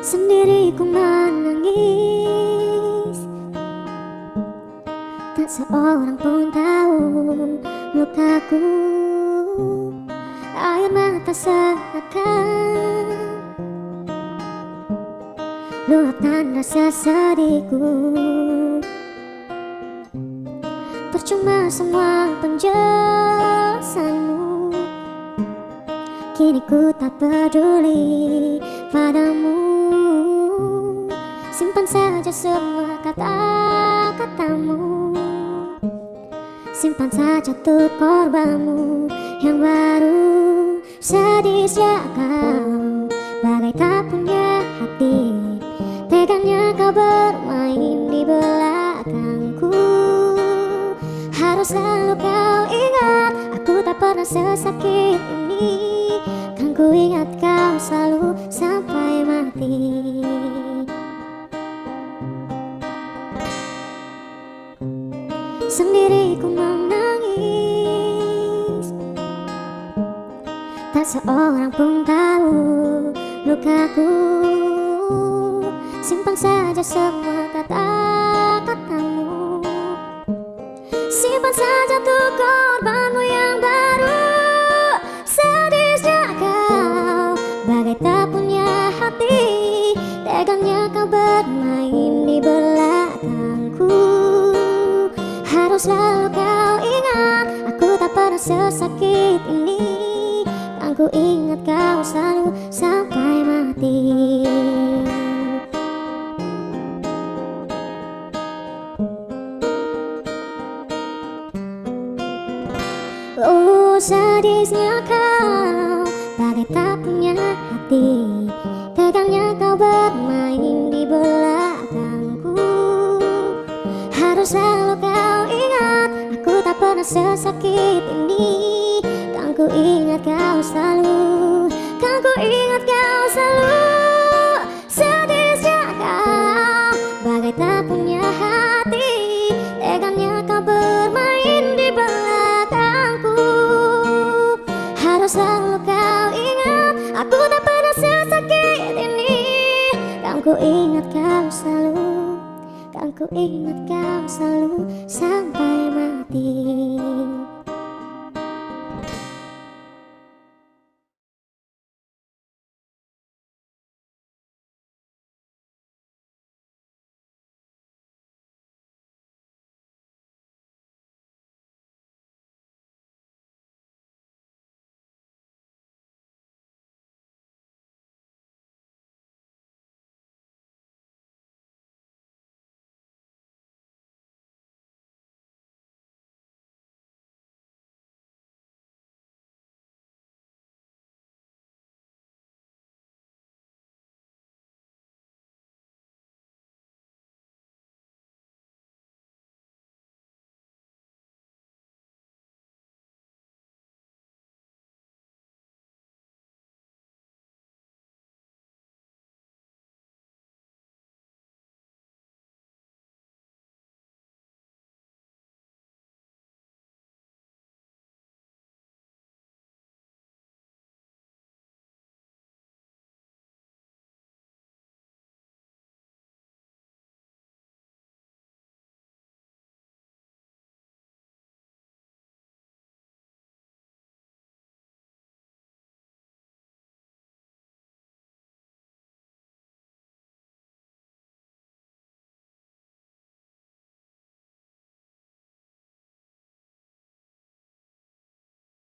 Sendiri ku menangis, tak seorang pun tahu lukaku. Air mata seakan luapkan rasa sedihku. Percuma semua penjelasanmu, kini ku tak peduli padamu. Simpan saja semua kata-katamu, simpan saja tuh korbanmu yang baru. Sedih sejak kau bagai tak punya hati, teganya kau bermain di belakangku. Harus selalu kau ingat, aku tak pernah sesakit ini. Kan ku ingat kau selalu sampai mati. Sendiri ku menangis, tak seorang pun tahu lukaku. Simpan saja semua kata-katamu, simpan saja tuh korbanmu yang baru. Sedih sejak kau bagai tak punya hati, teganya kau bermain di belakangku. Harus selalu kau ingat, aku tak pernah sesakit ini. Kan ku ingat kau selalu sampai mati. Oh, sadisnya kau bagai tak punya hati, tegangnya kau bermain di belakangku. Harus selalu kau ingat, aku tak pernah sesakit ini. Kan ku ingat kau selalu, kan ku ingat kau selalu. Sedih sejak kau bagai tak punya hati, tegangnya kau bermain di belakangku. Harus selalu kau ingat, aku tak pernah sesakit ini. Kan ku ingat kau selalu, kan ku ingat kau selalu sampai mati.